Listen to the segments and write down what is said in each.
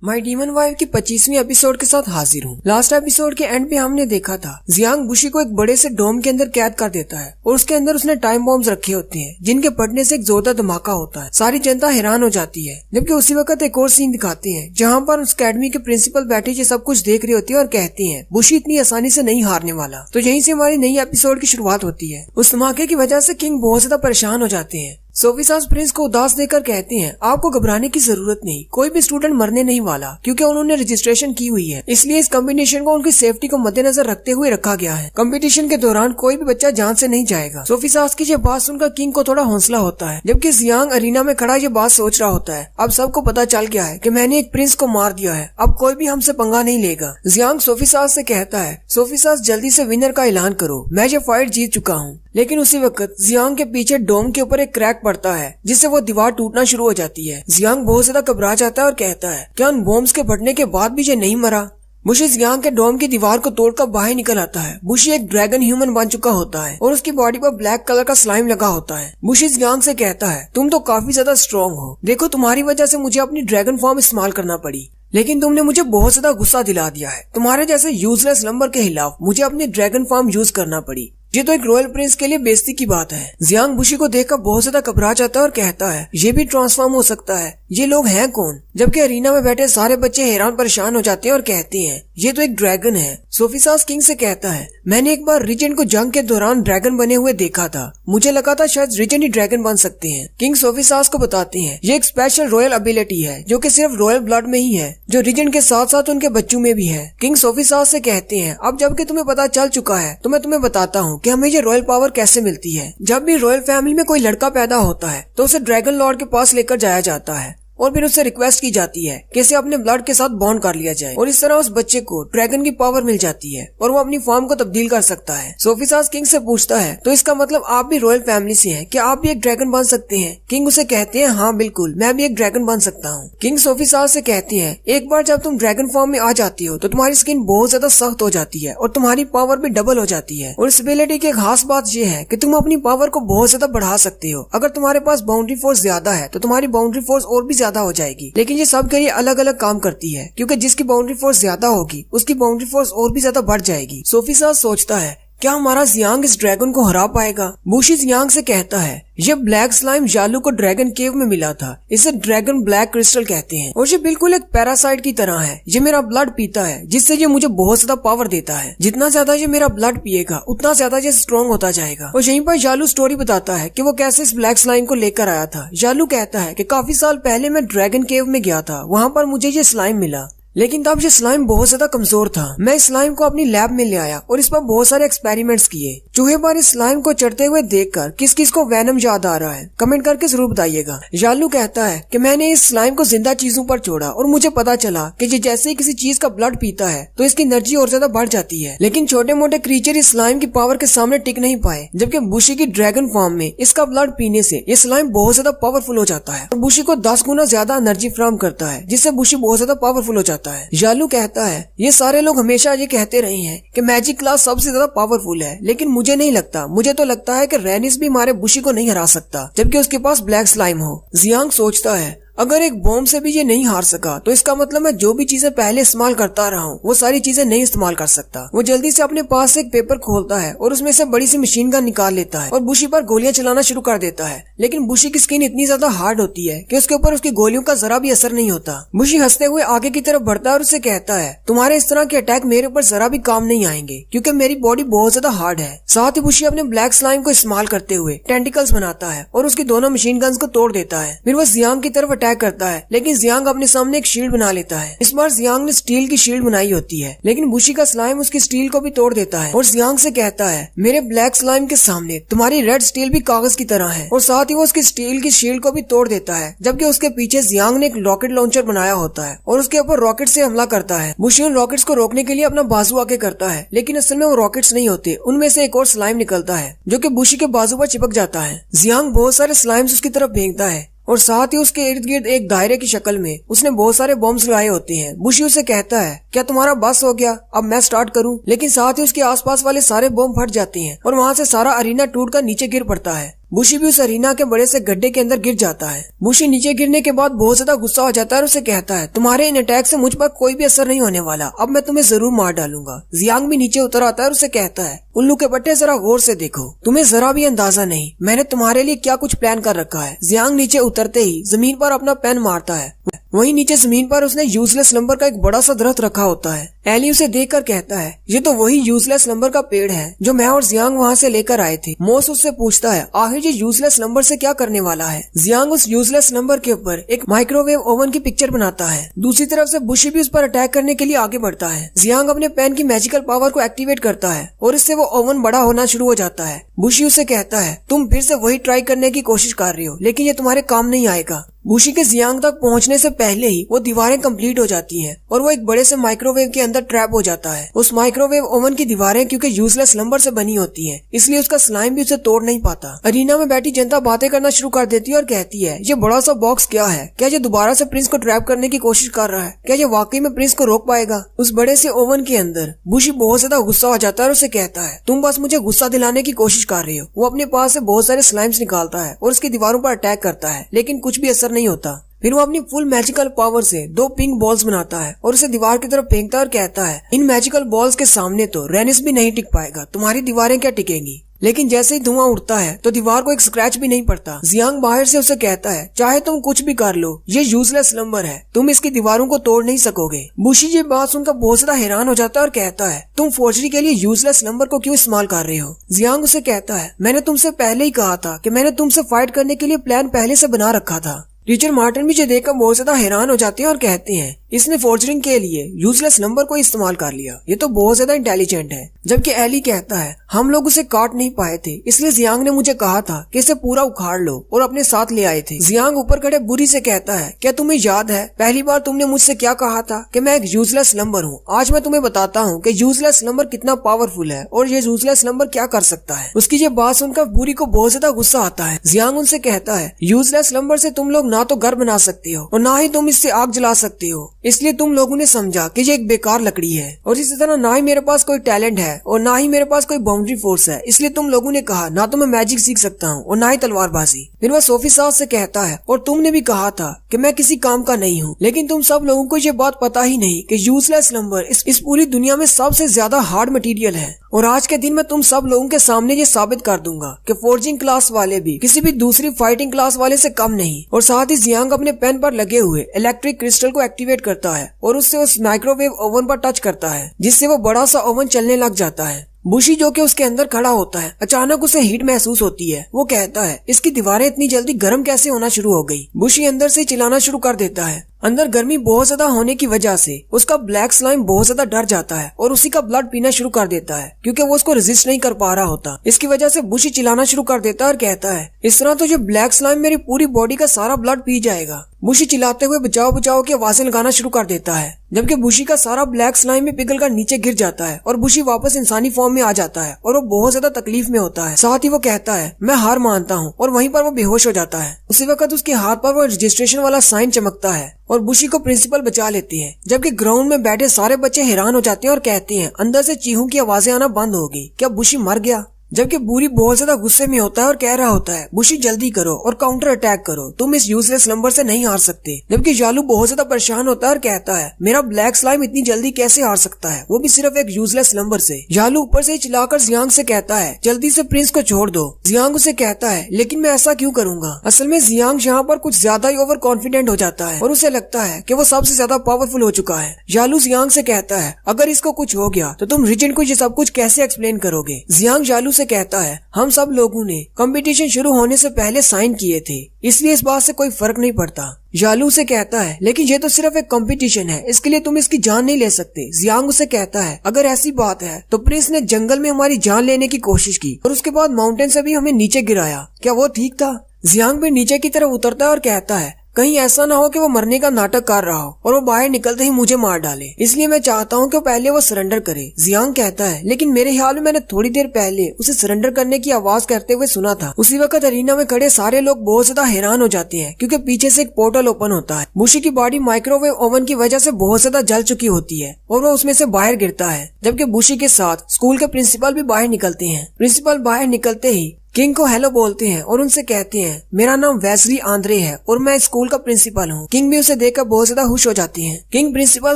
My demon wife की 25वीं episode के साथ हाजिर हूँ। लास्ट एपिसोड के एंड पे हमने देखा था जियांग बुशी को एक बड़े से डोम के अंदर कैद कर देता है और उसके अंदर उसने टाइम बॉम्ब्स रखे होते हैं जिनके फटने से एक जोरदार धमाका होता है। सारी जनता हैरान हो जाती है। जबकि उसी वक्त एक और सीन दिखाते हैं जहाँ पर उस अकेडमी के प्रिंसिपल बैठे ये सब कुछ देख रही होती है और कहती है बुशी इतनी आसानी से नहीं हारने वाला। तो यहीं से हमारी नई एपिसोड की शुरुआत होती है। उस धमाके की वजह से किंग बहुत ज्यादा परेशान हो जाते हैं। सोफी सास प्रिंस को उदास देकर कहती हैं आपको घबराने की जरूरत नहीं, कोई भी स्टूडेंट मरने नहीं वाला क्योंकि उन्होंने रजिस्ट्रेशन की हुई है। इसलिए इस कंपटीशन को उनकी सेफ्टी को मद्देनजर रखते हुए रखा गया है। कंपटीशन के दौरान कोई भी बच्चा जान से नहीं जाएगा। सोफी सास की ये बात सुनकर किंग को थोड़ा हौसला होता है। जबकि जियांग अरीना में खड़ा ये बात सोच रहा होता है अब सबको पता चल गया है कि मैंने एक प्रिंस को मार दिया है, अब कोई भी हमसे पंगा नहीं लेगा। जियांग सोफी सास से कहता है सोफी सास जल्दी से विनर का ऐलान करो, मैं ये फाइट जीत चुका हूँ। लेकिन उसी वक्त जियांग के पीछे डोम के ऊपर एक क्रैक पड़ता है जिससे वो दीवार टूटना शुरू हो जाती है। जियांग बहुत ज्यादा घबरा जाता है और कहता है क्या उन बॉम्ब्स के फटने के बाद भी ये नहीं मरा। बुशी जियांग के डोम की दीवार को तोड़कर बाहर निकल आता है। बुशी एक ड्रैगन ह्यूमन बन चुका होता है और उसकी बॉडी पर ब्लैक कलर का स्लाइम लगा होता है। बुशी जियांग से कहता है तुम तो काफी ज्यादा स्ट्रॉन्ग हो, देखो तुम्हारी वजह से मुझे अपनी ड्रैगन फॉर्म इस्तेमाल करना पड़ी, लेकिन तुमने मुझे बहुत ज्यादा गुस्सा दिला दिया है। तुम्हारे जैसे यूजलेस नंबर के खिलाफ मुझे अपनी ड्रैगन फॉर्म यूज करना पड़ी। ये तो एक रॉयल प्रिंस के लिए बेइज्जती की बात है। जियांग बुशी को देखकर बहुत ज्यादा घबरा जाता है और कहता है ये भी ट्रांसफॉर्म हो सकता है, ये लोग हैं कौन। जबकि अरीना में बैठे सारे बच्चे हैरान परेशान हो जाते हैं और कहते हैं ये तो एक ड्रैगन है। सोफी सास किंग से कहता है मैंने एक बार रिजेंट को जंग के दौरान ड्रैगन बने हुए देखा था, मुझे लगा था शायद रिजेंट ही ड्रैगन बन सकते हैं। किंग सोफी सास को बताते हैं ये एक स्पेशल रॉयल एबिलिटी है जो कि सिर्फ रॉयल ब्लड में ही है, जो रिजेंट के साथ साथ उनके बच्चों में भी है। किंग सोफी सास से कहते हैं अब जबकि तुम्हें पता चल चुका है तो मैं तुम्हें बताता हूँ कि हमें ये रॉयल पावर कैसे मिलती है। जब भी रॉयल फैमिली में कोई लड़का पैदा होता है तो उसे ड्रैगन लॉर्ड के पास लेकर जाया जाता है और फिर उससे रिक्वेस्ट की जाती है कि इसे अपने ब्लड के साथ बॉन्ड कर लिया जाए और इस तरह उस बच्चे को ड्रैगन की पावर मिल जाती है और वो अपनी फॉर्म को तब्दील कर सकता है। सोफी सास किंग से पूछता है तो इसका मतलब आप भी रॉयल फैमिली से हैं, क्या आप भी एक ड्रैगन बन सकते हैं। किंग उसे कहते हैं हाँ बिल्कुल, मैं भी एक ड्रैगन बन सकता हूँ। किंग सोफी सास से कहती है एक बार जब तुम ड्रैगन फॉर्म में आ जाती हो तो तुम्हारी स्किन बहुत ज्यादा सख्त हो जाती है और तुम्हारी पावर भी डबल हो जाती है। और इस एबिलिटी की खास बात ये है कि तुम अपनी पावर को बहुत ज्यादा बढ़ा सकते हो। अगर तुम्हारे पास बाउंड्री फोर्स ज्यादा है तो तुम्हारी बाउंड्री फोर्स और भी ज्यादा हो जाएगी। लेकिन ये सब के लिए अलग अलग काम करती है क्योंकि जिसकी बाउंड्री फोर्स ज्यादा होगी उसकी बाउंड्री फोर्स और भी ज्यादा बढ़ जाएगी। सोफी सास सोचता है क्या हमारा जियांग इस ड्रैगन को हरा पाएगा। बुशी जियांग से कहता है ये ब्लैक स्लाइम जालू को ड्रैगन केव में मिला था, इसे ड्रैगन ब्लैक क्रिस्टल कहते हैं और ये बिल्कुल एक पैरासाइट की तरह है। ये मेरा ब्लड पीता है जिससे ये मुझे बहुत ज्यादा पावर देता है। जितना ज्यादा ये मेरा ब्लड पिएगा उतना ज्यादा ये स्ट्रॉन्ग होता जाएगा। और यहीं पर जालू स्टोरी बताता है कि वो कैसे इस ब्लैक स्लाइम को लेकर आया था। जालू कहता है कि काफी साल पहले मैं ड्रैगन केव में गया था, वहाँ पर मुझे ये स्लाइम मिला, लेकिन तब ये स्लाइम बहुत ज्यादा कमजोर था। मैं इस स्लाइम को अपनी लैब में ले आया और इस पर बहुत सारे एक्सपेरिमेंट्स किए। चूहे पर इस स्लाइम को चढ़ते हुए देखकर किस किस को वैनम याद आ रहा है, कमेंट करके जरूर बताइएगा। जालू कहता है कि मैंने इस स्लाइम को जिंदा चीजों पर छोड़ा और मुझे पता चला कि ये जैसे ही किसी चीज का ब्लड पीता है तो इसकी एनर्जी और ज्यादा बढ़ जाती है। लेकिन छोटे मोटे क्रीचर इस स्लाइम की पावर के सामने टिक नहीं पाए, जबकि बुशी की ड्रैगन फॉर्म में इसका ब्लड पीने से ये स्लाइम बहुत ज्यादा पावरफुल हो जाता है और बुशी को 10 गुना ज्यादा एनर्जी फ्राहम करता है जिससे बुशी बहुत ज्यादा पावरफुल हो जाता है। जालू कहता है ये सारे लोग हमेशा ये कहते रहे हैं कि मैजिक क्लास सबसे ज्यादा पावरफुल है, लेकिन मुझे नहीं लगता। मुझे तो लगता है कि रेनिस भी हमारे बुशी को नहीं हरा सकता जबकि उसके पास ब्लैक स्लाइम हो। जियांग सोचता है अगर एक बॉम्ब से भी ये नहीं हार सका तो इसका मतलब मैं जो भी चीजें पहले इस्तेमाल करता रहा हूँ वो सारी चीजें नहीं इस्तेमाल कर सकता। वो जल्दी से अपने पास से एक पेपर खोलता है और उसमें से बड़ी सी मशीन गन निकाल लेता है और बुशी पर गोलियां चलाना शुरू कर देता है। लेकिन बुशी की स्किन इतनी ज्यादा हार्ड होती है कि उसके ऊपर उसकी गोलियों का जरा भी असर नहीं होता। बुशी हंसते हुए आगे की तरफ बढ़ता है और उसे कहता है तुम्हारे इस तरह के अटैक मेरे ऊपर जरा भी काम नहीं आएंगे क्योंकि मेरी बॉडी बहुत ज्यादा हार्ड है। साथ ही बुशी अपने ब्लैक स्लाइम को इस्तेमाल करते हुए टेंटिकल्स बनाता है और उसकी दोनों मशीन गन्स को तोड़ देता है। फिर वो जियांग की तरफ अटैक करता है लेकिन जियांग अपने सामने एक शील्ड बना लेता है। इस बार जियांग ने स्टील की शील्ड बनाई होती है, लेकिन बुशी का स्लाइम उसकी स्टील को भी तोड़ देता है और जियांग से कहता है मेरे ब्लैक स्लाइम के सामने तुम्हारी रेड स्टील भी कागज की तरह है। और साथ ही वो उसकी स्टील की शील्ड को भी तोड़ देता है, जबकि उसके पीछे जियांग ने एक रॉकेट लॉन्चर बनाया होता है और उसके ऊपर रॉकेट से हमला करता है। बुशी उन रॉकेट्स को रोकने के लिए अपना बाजू आगे करता है, लेकिन असल में वो रॉकेट्स नहीं होते, उनमें से एक और स्लाइम निकलता है जो कि बुशी के बाजू पर चिपक जाता है। जियांग बहुत सारे स्लाइम्स उसकी तरफ फेंकता है और साथ ही उसके इर्द गिर्द एक दायरे की शक्ल में उसने बहुत सारे बॉम्ब्स लगाए होते हैं। बुशी उसे कहता है क्या तुम्हारा बस हो गया, अब मैं स्टार्ट करूं। लेकिन साथ ही उसके आसपास वाले सारे बॉम्ब फट जाते हैं और वहाँ से सारा अरीना टूटकर नीचे गिर पड़ता है। बुशी भी उस अरीना के बड़े से गड्ढे के अंदर गिर जाता है। बुशी नीचे गिरने के बाद बहुत ज्यादा गुस्सा हो जाता है और उसे कहता है तुम्हारे इन अटैक से मुझ पर कोई भी असर नहीं होने वाला, अब मैं तुम्हें जरूर मार डालूंगा। जियांग भी नीचे उतर आता है और उसे कहता है उल्लू के बट्टे जरा गौर से देखो, तुम्हें जरा भी अंदाजा नहीं मैंने तुम्हारे लिए क्या कुछ प्लान कर रखा है। जियांग नीचे उतरते ही जमीन पर अपना पेन मारता है। वहीं नीचे जमीन पर उसने यूजलेस नंबर का एक बड़ा सा दरख्त रखा होता है। एली उसे देखकर कहता है ये तो वही यूजलेस नंबर का पेड़ है जो मैं और जियांग वहाँ से लेकर आए थे। मोस उससे पूछता है आखिर ये यूजलेस नंबर से क्या करने वाला है। जियांग उस यूजलेस नंबर के ऊपर एक माइक्रोवेव ओवन की पिक्चर बनाता है। दूसरी तरफ से बुशी भी उस पर अटैक करने के लिए आगे बढ़ता है। जियांग अपने पेन की मैजिकल पावर को एक्टिवेट करता है और इससे वो ओवन बड़ा होना शुरू हो जाता है। बुशी उसे कहता है तुम फिर से वही ट्राई करने की कोशिश कर रही हो लेकिन ये तुम्हारे काम नहीं आएगा। बुशी के जियांग तक पहुंचने से पहले ही वो दीवारें कंप्लीट हो जाती हैं और वो एक बड़े से माइक्रोवेव के अंदर ट्रैप हो जाता है। उस माइक्रोवेव ओवन की दीवारें क्योंकि यूजलेस नंबर से बनी होती हैं, इसलिए उसका स्लाइम भी उसे तोड़ नहीं पाता। अरीना में बैठी जनता बातें करना शुरू कर देती है और कहती है ये बड़ा सा बॉक्स क्या है, क्या ये दोबारा से प्रिंस को ट्रैप करने की कोशिश कर रहा है, क्या ये वाकई में प्रिंस को रोक पाएगा। उस बड़े से ओवन के अंदर बुशी बहुत ज्यादा गुस्सा हो जाता है और उसे कहता है तुम बस मुझे गुस्सा दिलाने की कोशिश कर रही हो। वो अपने पास से बहुत सारे स्लाइम्स निकालता है और उसकी दीवारों पर अटैक करता है लेकिन कुछ भी असर नहीं होता। फिर वो अपनी फुल मैजिकल पावर से 2 पिंक बॉल्स बनाता है और उसे दीवार की तरफ फेंकता है और कहता है इन मैजिकल बॉल्स के सामने तो रेनिस भी नहीं टिक पाएगा, तुम्हारी दीवारें क्या टिकेंगी। लेकिन जैसे ही धुआं उड़ता है तो दीवार को एक स्क्रैच भी नहीं पड़ता। जियांग बाहर से उसे कहता है चाहे तुम कुछ भी कर लो ये यूजलेस नंबर है, तुम इसकी दीवारों को तोड़ नहीं सकोगे। बुशी ये बात सुनकर बहुत ज्यादा हैरान हो जाता है और कहता है तुम फोर्जरी के लिए यूजलेस नंबर को क्यों इस्तेमाल कर रहे हो। जियांग उसे कहता है मैंने तुमसे पहले ही कहा था कि मैंने तुमसे फाइट करने के लिए प्लान पहले से बना रखा था। रिचर्ड मार्टिन भी ये देखकर बहुत ज्यादा हैरान हो जाते हैं और कहते हैं इसने फोर्जरिंग के लिए यूजलेस नंबर को इस्तेमाल कर लिया, ये तो बहुत ज्यादा इंटेलिजेंट है। जबकि एली कहता है हम लोग उसे काट नहीं पाए थे इसलिए जियांग ने मुझे कहा था कि इसे पूरा उखाड़ लो और अपने साथ ले आए थे। जियांग ऊपर खड़े बुरी से कहता है क्या तुम्हें याद है पहली बार तुमने मुझसे क्या कहा था कि मैं एक यूजलेस नंबर हूँ। आज मैं तुम्हें बताता हूँ कि यूजलेस नंबर कितना पावरफुल है और ये यूजलेस नंबर क्या कर सकता है। उसकी ये बात सुनकर बुरी को बहुत ज्यादा गुस्सा आता है। जियांग उनसे कहता है यूजलेस नंबर से तुम लोग ना तो घर बना सकते हो और ना ही तुम इससे आग जला सकते हो, इसलिए तुम लोगों ने समझा कि ये एक बेकार लकड़ी है। और इसी तरह ना ही मेरे पास कोई टैलेंट है और ना ही मेरे पास कोई बाउंड्री फोर्स है, इसलिए तुम लोगों ने कहा ना तो मैं मैजिक सीख सकता हूँ और ना ही तलवारबाजी। फिर वह सोफी सास से कहता है और तुमने भी कहा था कि मैं किसी काम का नहीं हूँ, लेकिन तुम सब लोगों को ये बात पता ही नहीं कि यूजलेस नंबर इस पूरी दुनिया में सबसे ज्यादा हार्ड मटेरियल है। और आज के दिन मैं तुम सब लोगों के सामने ये साबित कर दूंगा कि फोर्जिंग क्लास वाले भी किसी भी दूसरी फाइटिंग क्लास वाले से कम नहीं। और साथ ही जियांग अपने पेन पर लगे हुए इलेक्ट्रिक क्रिस्टल को एक्टिवेट करता है और उससे उस माइक्रोवेव ओवन पर टच करता है जिससे वो बड़ा सा ओवन चलने लग जाता है। बुशी जो कि उसके अंदर खड़ा होता है अचानक उसे हीट महसूस होती है। वो कहता है इसकी दीवारें इतनी जल्दी गर्म कैसे होना शुरू हो गई। बुशी अंदर से चिल्लाना शुरू कर देता है। अंदर गर्मी बहुत ज्यादा होने की वजह से उसका ब्लैक स्लाइम बहुत ज्यादा डर जाता है और उसी का ब्लड पीना शुरू कर देता है क्योंकि वो उसको रेजिस्ट नहीं कर पा रहा होता। इसकी वजह से बुशी चिल्लाना शुरू कर देता है और कहता है इस तरह तो ये ब्लैक स्लाइम मेरी पूरी बॉडी का सारा ब्लड पी जाएगा। बुशी चिल्लाते हुए बचाओ बचाओ की आवाजें लगाना शुरू कर देता है जबकि बुशी का सारा ब्लैक स्लाइम में पिघल कर नीचे गिर जाता है और बुशी वापस इंसानी फॉर्म में आ जाता है और वो बहुत ज्यादा तकलीफ में होता है। साथ ही वो कहता है मैं हार मानता हूँ और वहीं पर वो बेहोश हो जाता है। उसी वक्त उसके हाथ पर वो रजिस्ट्रेशन वाला साइन चमकता है और बुशी को प्रिंसिपल बचा लेती है। जबकि ग्राउंड में बैठे सारे बच्चे हैरान हो जाते हैं और कहते हैं अंदर से चीहों की आवाजें आना बंद हो गई, क्या बुशी मर गया। जबकि बुरी बहुत ज्यादा गुस्से में होता है और कह रहा होता है बुशी जल्दी करो और काउंटर अटैक करो, तुम इस यूजलेस नंबर से नहीं हार सकते। जबकि जालू बहुत ज्यादा परेशान होता है और कहता है मेरा ब्लैक स्लाइम इतनी जल्दी कैसे हार सकता है, वो भी सिर्फ एक यूजलेस नंबर से। जालू ऊपर से चिल्लाकर जियांग से कहता है जल्दी से प्रिंस को छोड़ दो। जियांग उसे कहता है लेकिन मैं ऐसा क्यों करूंगा। असल में जियांग यहाँ पर कुछ ज्यादा ही ओवर कॉन्फिडेंट हो जाता है और उसे लगता है कि वो सबसे ज्यादा पावरफुल हो चुका है। जालू जियांग से कहता है अगर इसको कुछ हो गया तो तुम रिजेंट को ये सब कुछ कैसे एक्सप्लेन करोगे। जियांग जालू से कहता है हम सब लोगों ने कंपटीशन शुरू होने से पहले साइन किए थे, इसलिए इस बात से कोई फर्क नहीं पड़ता। जालू से कहता है लेकिन ये तो सिर्फ एक कंपटीशन है, इसके लिए तुम इसकी जान नहीं ले सकते। जियांग उसे कहता है अगर ऐसी बात है तो प्रिंस ने जंगल में हमारी जान लेने की कोशिश की और उसके बाद माउंटेन से भी हमें नीचे गिराया, क्या वो ठीक था। जियांग भी नीचे की तरफ उतरता है और कहता है कहीं ऐसा ना हो कि वो मरने का नाटक कर रहा हो और वो बाहर निकलते ही मुझे मार डाले, इसलिए मैं चाहता हूँ कि पहले वो सरेंडर करे। जियांग कहता है लेकिन मेरे ख्याल में मैंने थोड़ी देर पहले उसे सरेंडर करने की आवाज करते हुए सुना था। उसी वक्त अरीना में खड़े सारे लोग बहुत ज्यादा हैरान हो जाते हैं क्योंकि पीछे से एक पोर्टल ओपन होता है। बुशी की बॉडी माइक्रोवेव ओवन की वजह से बहुत ज्यादा जल चुकी होती है और वो उसमें से बाहर गिरता है। जबकि बुशी के साथ स्कूल के प्रिंसिपल भी बाहर निकलते हैं। प्रिंसिपल बाहर निकलते ही किंग को हेलो बोलते हैं और उनसे कहते हैं मेरा नाम वेस्ली आंद्रे है और मैं स्कूल का प्रिंसिपल हूँ। किंग भी उसे देखकर बहुत ज्यादा खुश हो जाती है। किंग प्रिंसिपल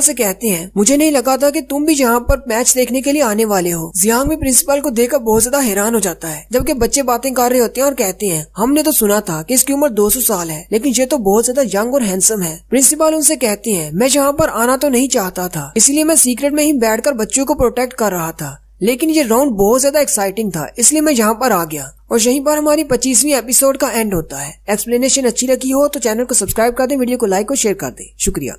से कहते हैं मुझे नहीं लगा था कि तुम भी यहाँ पर मैच देखने के लिए आने वाले हो। जियांग भी प्रिंसिपल को देखकर बहुत ज्यादा हैरान हो जाता है, जबकि बच्चे बातें कर रहे होते हैं और कहते हैं हमने तो सुना था कि इसकी उम्र 200 साल है, लेकिन ये तो बहुत ज्यादा यंग और हैंडसम है। प्रिंसिपल उनसे कहती है मैं यहाँ पर आना तो नहीं चाहता था, इसलिए मैं सीक्रेट में ही बैठकर बच्चों को प्रोटेक्ट कर रहा था, लेकिन ये राउंड बहुत ज्यादा एक्साइटिंग था, इसलिए मैं यहाँ पर आ गया। और यहीं पर हमारी 25वीं एपिसोड का एंड होता है। एक्सप्लेनेशन अच्छी लगी हो तो चैनल को सब्सक्राइब कर दे, वीडियो को लाइक और शेयर कर दे। शुक्रिया।